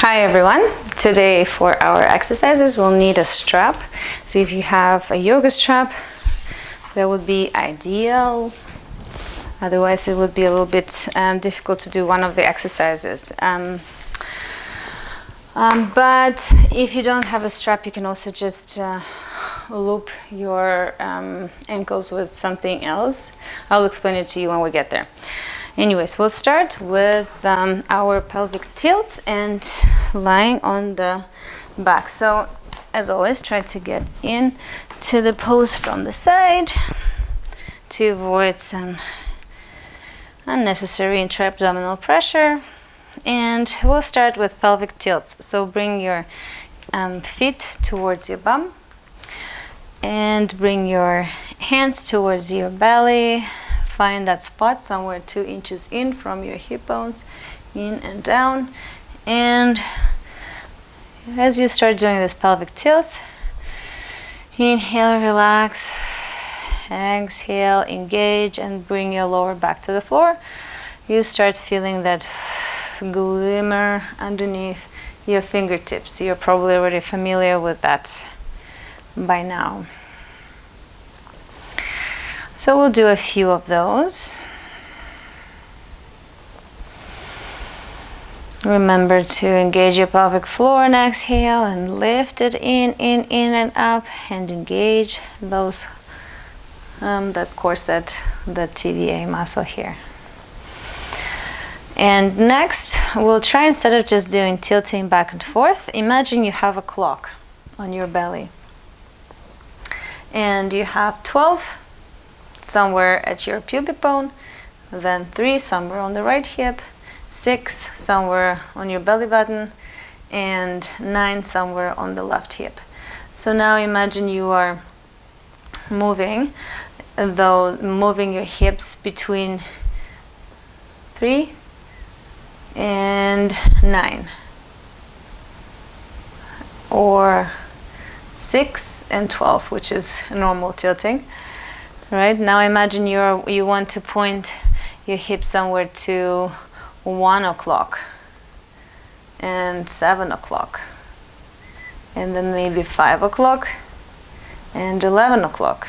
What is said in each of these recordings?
Hi everyone. Today for our exercises we'll need a strap. So if you have a yoga strap, that would be ideal. Otherwise it would be a little bit difficult to do one of the exercises. But if you don't have a strap, you can also just loop your ankles with something else. I'll explain it to you when we get there. Anyways, we'll start with our pelvic tilts and lying on the back. So as always, try to get in to the pose from the side to avoid some unnecessary intra-abdominal pressure. And we'll start with pelvic tilts. So bring your feet towards your bum and bring your hands towards your belly. Find that spot somewhere 2 inches in from your hip bones, in and down. And as you start doing this pelvic tilts, inhale, relax, exhale, engage, and bring your lower back to the floor. You start feeling that glimmer underneath your fingertips. You're probably already familiar with that by now. So we'll do a few of those. Remember to engage your pelvic floor and exhale and lift it in and up, and engage those that corset, the TVA muscle here. And next, we'll try, instead of just doing tilting back and forth, imagine you have a clock on your belly. And you have 12 somewhere at your pubic bone, then 3 somewhere on the right hip, 6 somewhere on your belly button, and 9 somewhere on the left hip. So now imagine you are moving your hips between 3 and 9, or 6 and 12, which is normal tilting. Right, now imagine you want to point your hips somewhere to 1 o'clock and 7 o'clock, and then maybe 5 o'clock and 11 o'clock,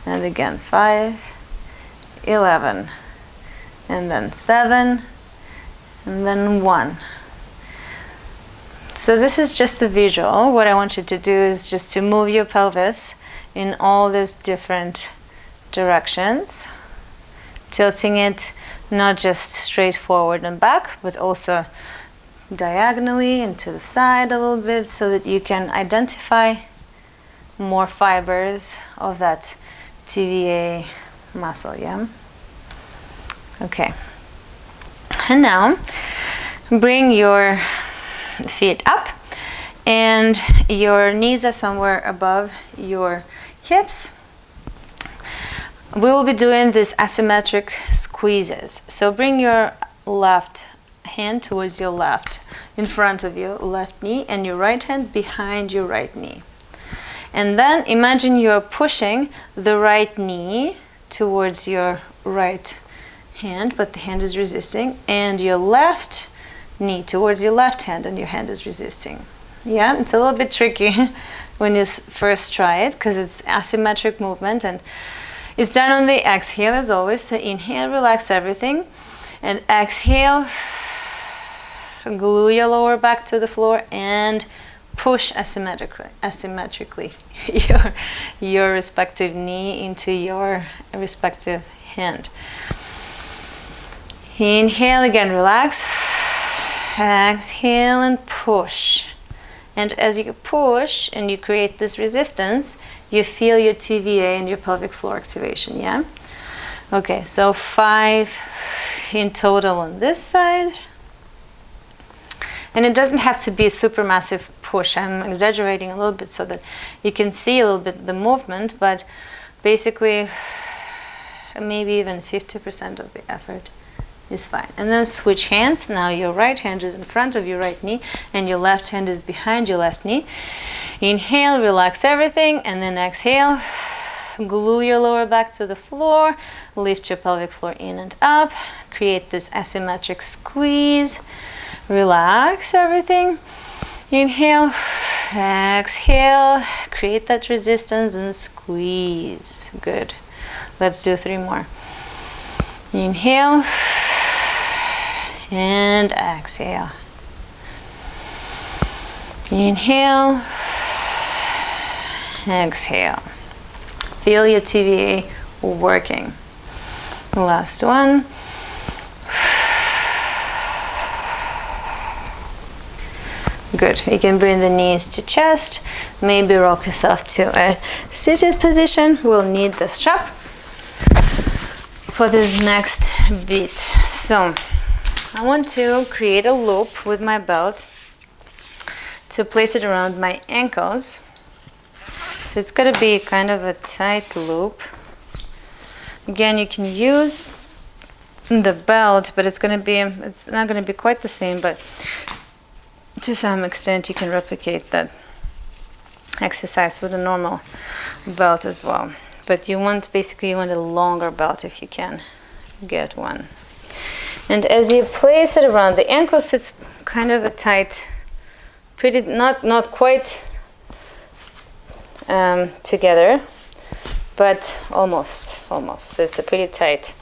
and again 5, 11, and then 7, and then 1. So this is just a visual. What I want you to do is just to move your pelvis in all these different directions, tilting it not just straight forward and back, but also diagonally and to the side a little bit, so that you can identify more fibers of that TVA muscle, yeah? Okay. And now bring your feet up, and your knees are somewhere above your hips. We will be doing these asymmetric squeezes. So bring your left hand towards your left, in front of your left knee, and your right hand behind your right knee. And then imagine you're pushing the right knee towards your right hand, but the hand is resisting, and your left knee towards your left hand, and your hand is resisting. Yeah, it's a little bit tricky when you first try it, because it's asymmetric movement, and it's done on the exhale as always. So inhale, relax everything, and exhale, glue your lower back to the floor and push asymmetrically your respective knee into your respective hand. Inhale again, relax, exhale and push. And as you push and you create this resistance, you feel your TVA and your pelvic floor activation, yeah? Okay, so 5 in total on this side. And it doesn't have to be a super massive push. I'm exaggerating a little bit so that you can see a little bit the movement, but basically maybe even 50% of the effort is fine. And then switch hands. Now your right hand is in front of your right knee, and your left hand is behind your left knee. Inhale, relax everything, and then exhale, glue your lower back to the floor, lift your pelvic floor in and up, create this asymmetric squeeze, Relax everything. Inhale, exhale, create that resistance and squeeze. Good. Let's do 3 more. Inhale and exhale. Inhale, exhale. Feel your TVA working. Last one. Good. You can bring the knees to chest. Maybe rock yourself to a seated position. We'll need the strap for this next bit. So I want to create a loop with my belt to place it around my ankles. So it's got to be kind of a tight loop. Again, you can use the belt, but it's not going to be quite the same, but to some extent you can replicate that exercise with a normal belt as well. But you want a longer belt if you can get one. And as you place it around the ankles, it's kind of a tight, pretty not quite together, but almost. So it's a pretty tight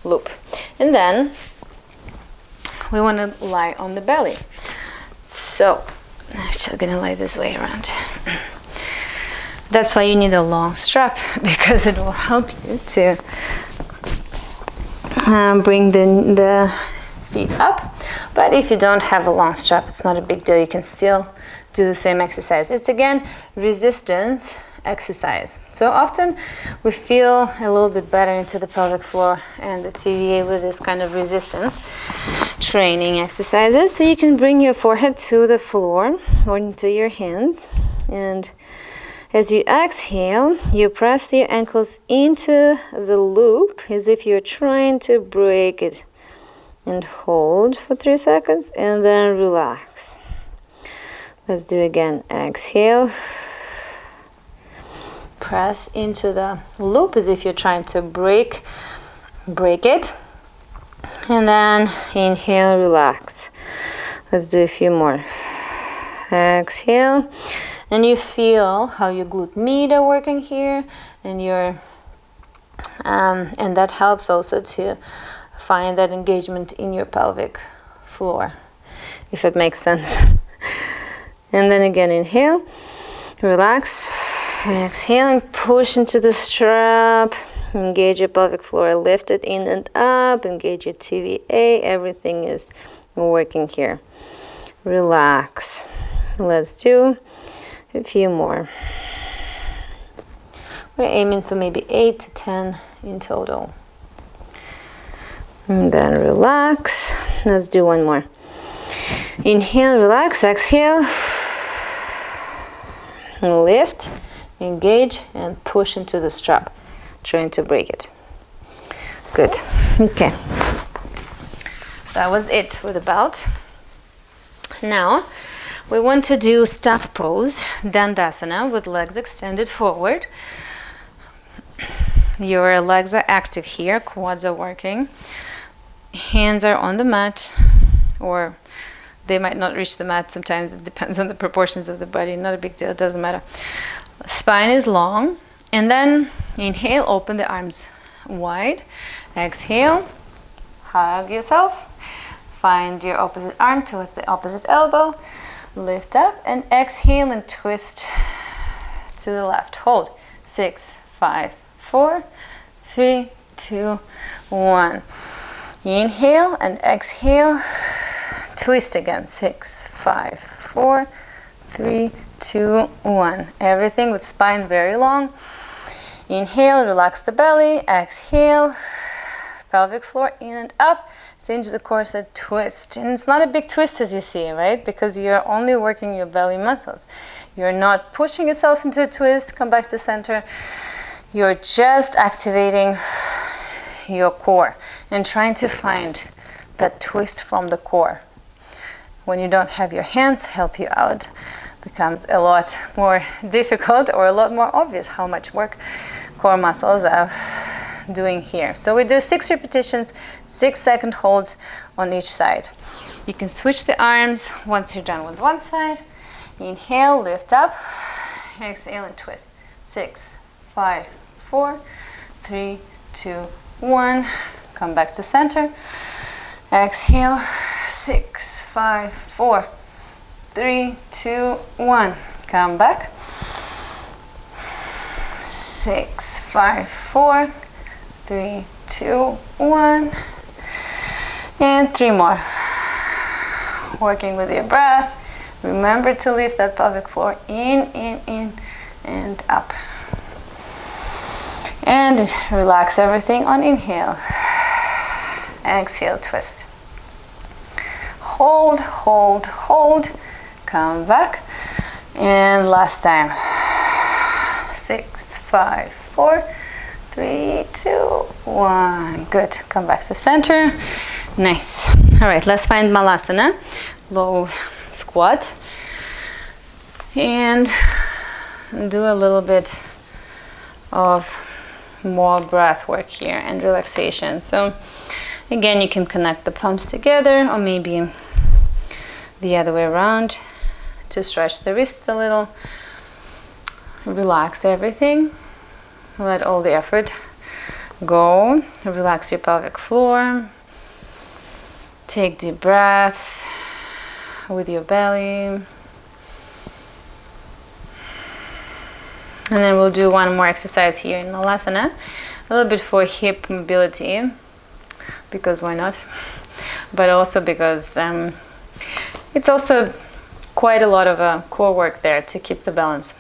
loop. And then we want to lie on the belly. So I'm actually gonna lie this way around. That's why you need a long strap, because it will help you to bring the feet up. But if you don't have a long strap, it's not a big deal. You can still do the same exercise. It's again resistance exercise. So often we feel a little bit better into the pelvic floor and the TVA with this kind of resistance training exercises. So you can bring your forehead to the floor or into your hands, and as you exhale, you press your ankles into the loop as if you're trying to break it, and hold for 3 seconds and then relax. Let's do again. Exhale, press into the loop as if you're trying to break it, and then inhale, relax. Let's do a few more. Exhale, and you feel how your glute med are working here, and and that helps also to find that engagement in your pelvic floor, if it makes sense. And then again, inhale, relax, exhale, and push into the strap. Engage your pelvic floor, lift it in and up, engage your TVA. Everything is working here. Relax. Let's do a few more. We're aiming for maybe 8 to 10 in total. And then relax. Let's do one more. Inhale, relax, exhale. Lift, engage, and push into the strap, trying to break it. Good. Okay. That was it with the belt. Now, we want to do staff pose, Dandasana, with legs extended forward. Your legs are active here, quads are working. Hands are on the mat, or they might not reach the mat. Sometimes it depends on the proportions of the body. Not a big deal, it doesn't matter. Spine is long. And then inhale, open the arms wide. Exhale, hug yourself. Find your opposite arm towards the opposite elbow. Lift up and exhale and twist to the left. Hold. 6, 5, 4, 3, 2, 1. Inhale and exhale. Twist again. 6, 5, 4, 3, 2, 1. Everything with spine very long. Inhale, relax the belly. Exhale, pelvic floor in and up. Cinch the corset, twist. And it's not a big twist as you see, right? Because you're only working your belly muscles. You're not pushing yourself into a twist. Come back to center. You're just activating your core and trying to find that twist from the core. When you don't have your hands help you out, it becomes a lot more difficult or a lot more obvious how much work core muscles are doing here. So we do 6 repetitions, 6-second holds on each side. You can switch the arms once you're done with one side. Inhale, lift up. Exhale and twist. 6, 5, 4, 3, 2, 1. Come back to center. Exhale. 6, 5, 4, 3, 2, 1. Come back. 6, 5, 4, 3, 2, 1. And 3 more. Working with your breath. Remember to lift that pelvic floor in, and up. And relax everything on inhale. Exhale, twist. Hold, hold, hold. Come back. And last time. 6, 5, 4, 3, 2, 1. Good. Come back to center. Nice. All right, let's find Malasana. Low squat. And do a little bit of more breath work here and relaxation. So again, you can connect the palms together, or maybe the other way around to stretch the wrists a little. Relax everything. Let all the effort go. Relax your pelvic floor. Take deep breaths with your belly. And then we'll do one more exercise here in Malasana. A little bit for hip mobility, because why not? But also because it's also quite a lot of core work there to keep the balance.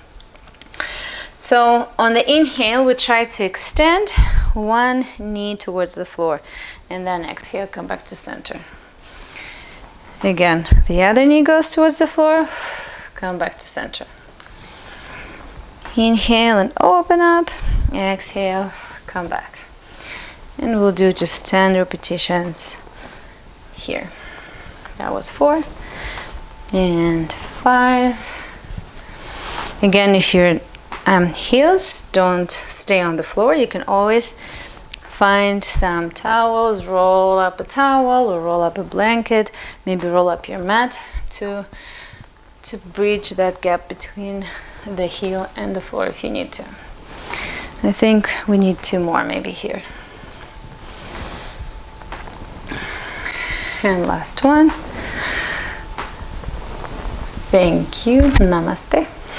So on the inhale, we try to extend one knee towards the floor, and then exhale, come back to center. Again, the other knee goes towards the floor, come back to center. Inhale and open up, exhale, come back. And we'll do just 10 repetitions here. That was 4 and 5. Again, if your heels don't stay on the floor, you can always find some towels, roll up a towel or roll up a blanket, maybe roll up your mat to bridge that gap between the heel and the floor if you need to. I think we need 2 more maybe here. And last one. Thank you. Namaste.